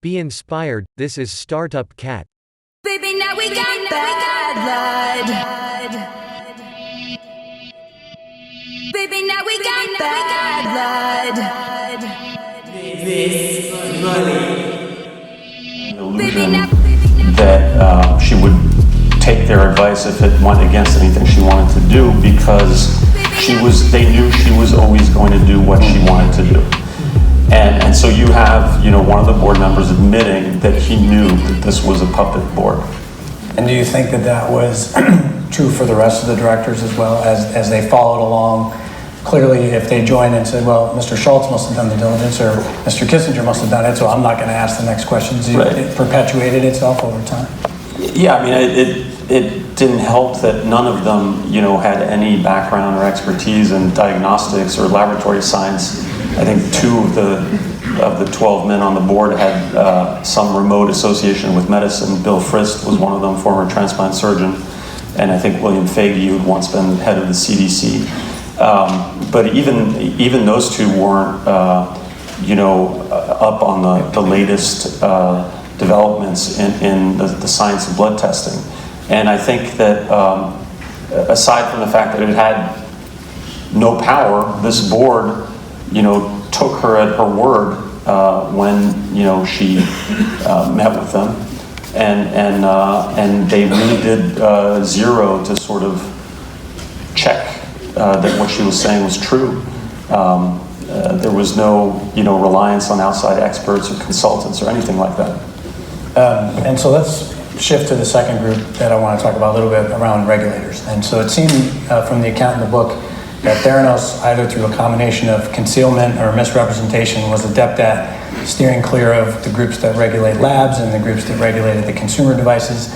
Be inspired, this is Startup Cat. Baby, now we got bad blood. Baby, now we got bad blood. This money. Baby, now That she would take their advice if it went against anything she wanted to do, because they knew she was always going to do what she wanted to do. And so you have, one of the board members admitting that he knew that this was a puppet board. And do you think that that was true for the rest of the directors as well, as they followed along? Clearly, if they joined and said, well, Mr. Schultz must have done the diligence, or Mr. Kissinger must have done it, so I'm not going to ask the next questions. Right. It perpetuated itself over time. Yeah, I mean, it didn't help that none of them, had any background or expertise in diagnostics or laboratory science. I think 2 of the 12 men on the board had some remote association with medicine. Bill Frist was one of them, former transplant surgeon, and I think William Fagey, who had once been head of the CDC. But even those 2 weren't, up on the latest developments in the science of blood testing. And I think that aside from the fact that it had no power, this board, took her at her word when she met with them, and they really did zero to sort of check that what she was saying was true. There was no reliance on outside experts or consultants or anything like that. And so let's shift to the second group that I want to talk about a little bit around regulators. And so it seemed from the account in the book that Theranos, either through a combination of concealment or misrepresentation, was adept at steering clear of the groups that regulate labs and the groups that regulated the consumer devices.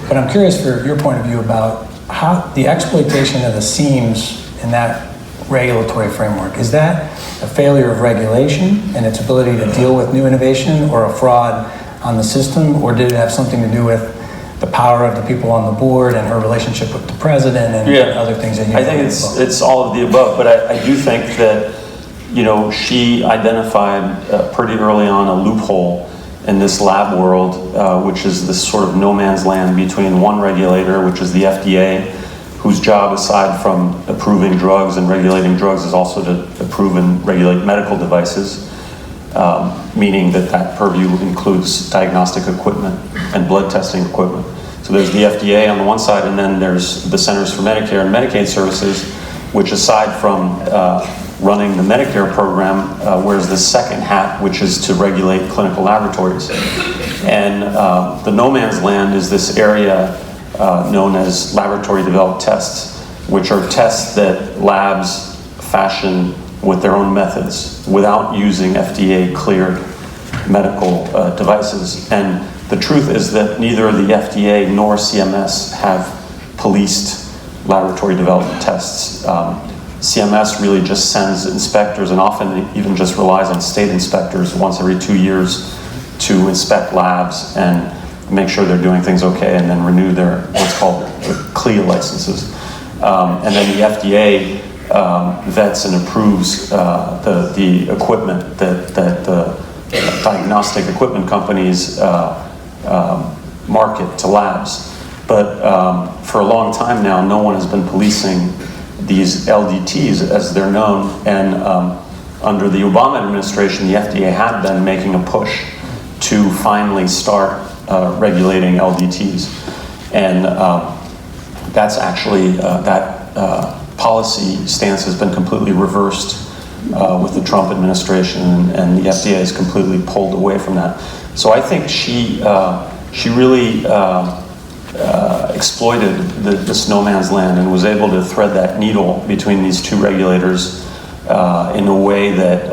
But I'm curious for your point of view about how the exploitation of the seams in that regulatory framework, is that a failure of regulation and its ability to deal with new innovation, or a fraud on the system, or did it have something to do with the power of the people on the board and her relationship with the president and other things that you I think it's all of the above, but I do think that she identified pretty early on a loophole in this lab world, which is this sort of no man's land between one regulator, which is the FDA, whose job, aside from approving drugs and regulating drugs, is also to approve and regulate medical devices, meaning that purview includes diagnostic equipment and blood testing equipment. So there's the FDA on the one side, and then there's the Centers for Medicare and Medicaid Services, which, aside from running the Medicare program, wears this second hat, which is to regulate clinical laboratories. And the no man's land is this area known as laboratory developed tests, which are tests that labs fashion with their own methods without using FDA cleared medical devices. And the truth is that neither the FDA nor CMS have policed laboratory developed tests. CMS really just sends inspectors, and often even just relies on state inspectors once every 2 years to inspect labs and make sure they're doing things okay, and then renew their what's called CLIA licenses. And then the FDA vets and approves the equipment that the diagnostic equipment companies market to labs. But for a long time now, no one has been policing these LDTs as they're known. And under the Obama administration, the FDA had been making a push to finally start regulating LDTs. And that's actually, that policy stance has been completely reversed with the Trump administration, and the FDA has completely pulled away from that. So I think she really exploited this no man's land and was able to thread that needle between these 2 regulators in a way that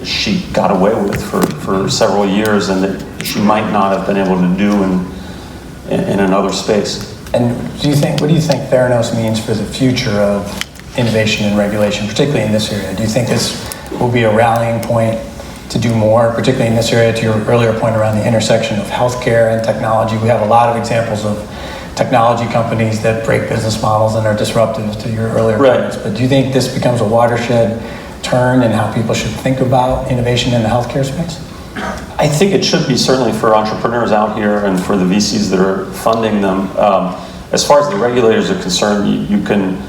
she got away with for several years, and that she might not have been able to do in another space. And what do you think Theranos means for the future of innovation and regulation, particularly in this area? Do you think this will be a rallying point to do more, particularly in this area, to your earlier point around the intersection of healthcare and technology? We have a lot of examples of technology companies that break business models and are disruptive, to your earlier points. But do you think this becomes a watershed turn in how people should think about innovation in the healthcare space? I think it should be, certainly for entrepreneurs out here and for the VCs that are funding them. As far as the regulators are concerned, you can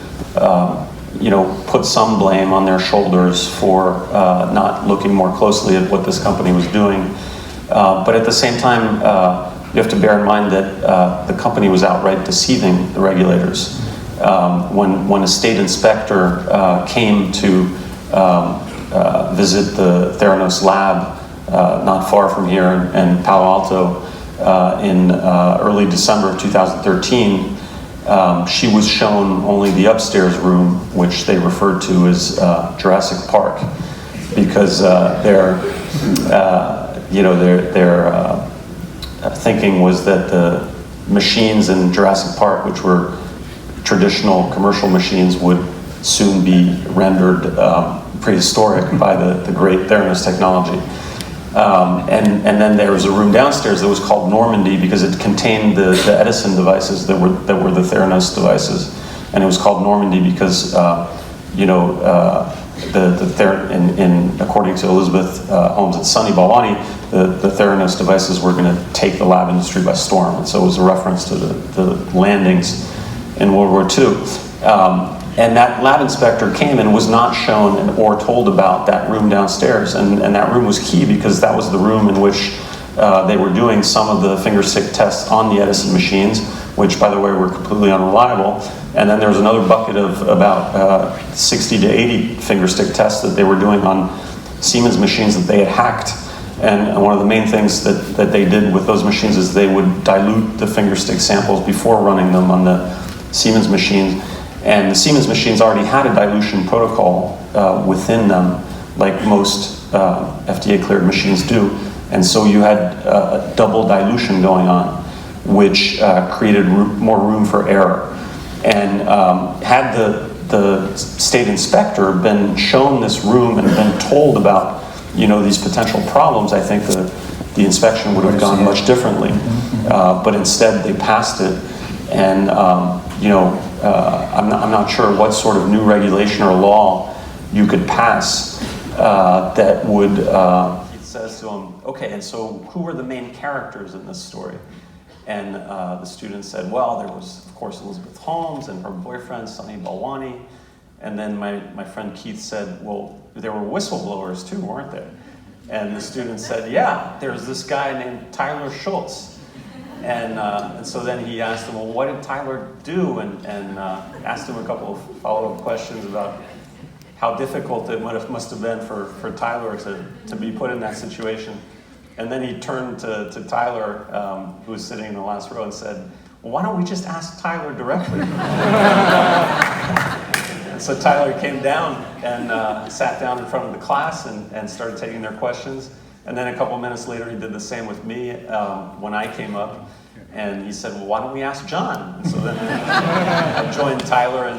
put some blame on their shoulders for not looking more closely at what this company was doing. But at the same time, you have to bear in mind that the company was outright deceiving the regulators. When a state inspector came to visit the Theranos lab not far from here in Palo Alto in early December of 2013, she was shown only the upstairs room, which they referred to as Jurassic Park, because their thinking was that the machines in Jurassic Park, which were traditional commercial machines, would soon be rendered prehistoric by the great Theranos technology. And then there was a room downstairs that was called Normandy because it contained the Edison devices that were the Theranos devices, and it was called Normandy because according to Elizabeth Holmes and Sunny Balwani, the Theranos devices were going to take the lab industry by storm, and so it was a reference to the landings in World War II. And that lab inspector came and was not shown or told about that room downstairs. And that room was key because that was the room in which they were doing some of the finger stick tests on the Edison machines, which, by the way, were completely unreliable. And then there was another bucket of about 60 to 80 finger stick tests that they were doing on Siemens machines that they had hacked. And one of the main things that they did with those machines is they would dilute the finger stick samples before running them on the Siemens machines. And the Siemens machines already had a dilution protocol within them, like most FDA-cleared machines do. And so you had a double dilution going on, which created more room for error. And had the state inspector been shown this room and been told about these potential problems, I think the inspection would have gone much differently. But instead, they passed it. And I'm not sure what sort of new regulation or law you could pass that would. He says to him, "Okay, and so who were the main characters in this story?" And the student said, "Well, there was, of course, Elizabeth Holmes and her boyfriend, Sunny Balwani." And then my friend Keith said, "Well, there were whistleblowers too, weren't there?" And the student said, "Yeah, there's this guy named Tyler Schultz." And so then he asked him, "Well, what did Tyler do?" And asked him a couple of follow-up questions about how difficult it must have been for Tyler to be put in that situation. And then he turned to Tyler, who was sitting in the last row, and said, "Well, why don't we just ask Tyler directly?" And so Tyler came down and sat down in front of the class and started taking their questions. And then a couple minutes later, he did the same with me when I came up. And he said, "Well, why don't we ask John?" And so then I joined Tyler,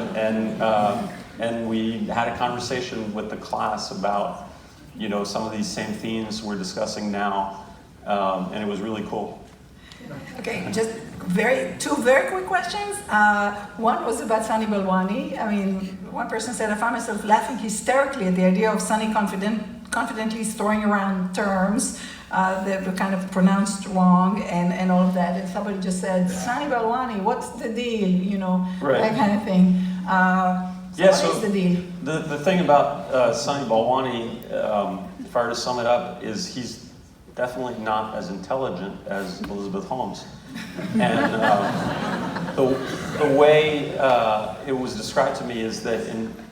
and we had a conversation with the class about some of these same themes we're discussing now, and it was really cool. Okay, just two very quick questions. One was about Sunny Balwani. I mean, one person said, "I found myself laughing hysterically at the idea of Sunny confidently throwing around terms that were kind of pronounced wrong and all of that." And somebody just said, "Sunny Balwani, what's the deal?" Right. That kind of thing. What is the deal? The thing about Sunny Balwani, if I were to sum it up, is he's definitely not as intelligent as Elizabeth Holmes. And the way it was described to me is that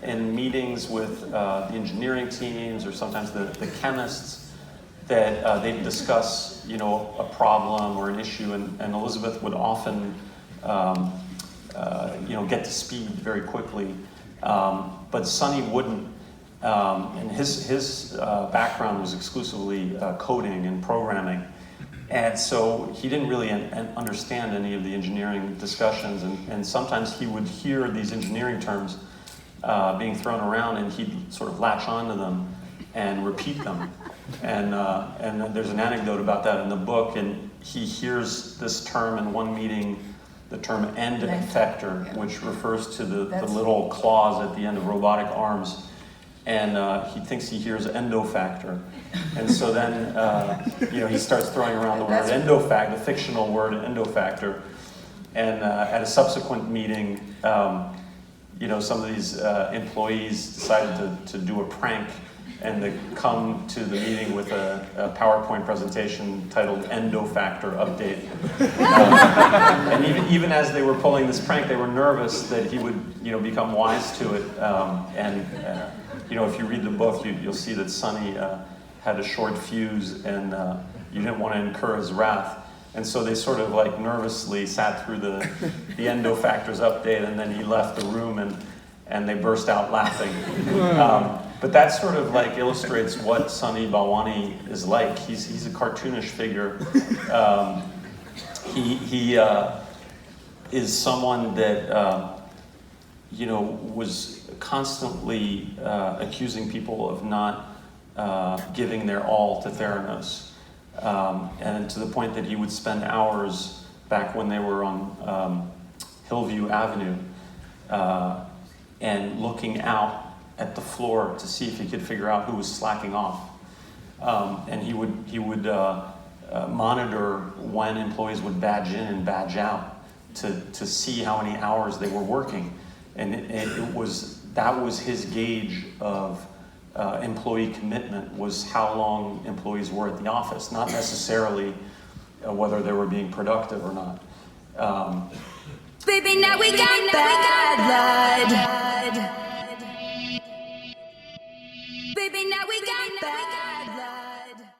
in meetings with the engineering teams or sometimes the chemists, that they'd discuss a problem or an issue, and Elizabeth would often get to speed very quickly, but Sunny wouldn't. And his background was exclusively coding and programming. And so he didn't really understand any of the engineering discussions, and sometimes he would hear these engineering terms being thrown around, and he'd sort of latch onto them and repeat them. And there's an anecdote about that in the book, and he hears this term in one meeting, the term end effector, which refers to the little claws at the end of robotic arms. and he thinks he hears endo factor. And so then, he starts throwing around the word endo factor, the fictional word endo factor. And at a subsequent meeting, some of these employees decided to do a prank and to come to the meeting with a PowerPoint presentation titled Endo Factor Update. And even as they were pulling this prank, they were nervous that he would become wise to it. If you read the book, you'll see that Sonny had a short fuse, and you didn't want to incur his wrath. And so they sort of like nervously sat through the endo factors update, and then he left the room, and they burst out laughing. But that sort of like illustrates what Sonny Balwani is like. He's a cartoonish figure. He is someone that was constantly accusing people of not giving their all to Theranos. And to the point that he would spend hours back when they were on Hillview Avenue and looking out at the floor to see if he could figure out who was slacking off. And he would monitor when employees would badge in and badge out to see how many hours they were working. And that was his gauge of employee commitment, was how long employees were at the office, not necessarily whether they were being productive or not. Baby, now we got bad blood.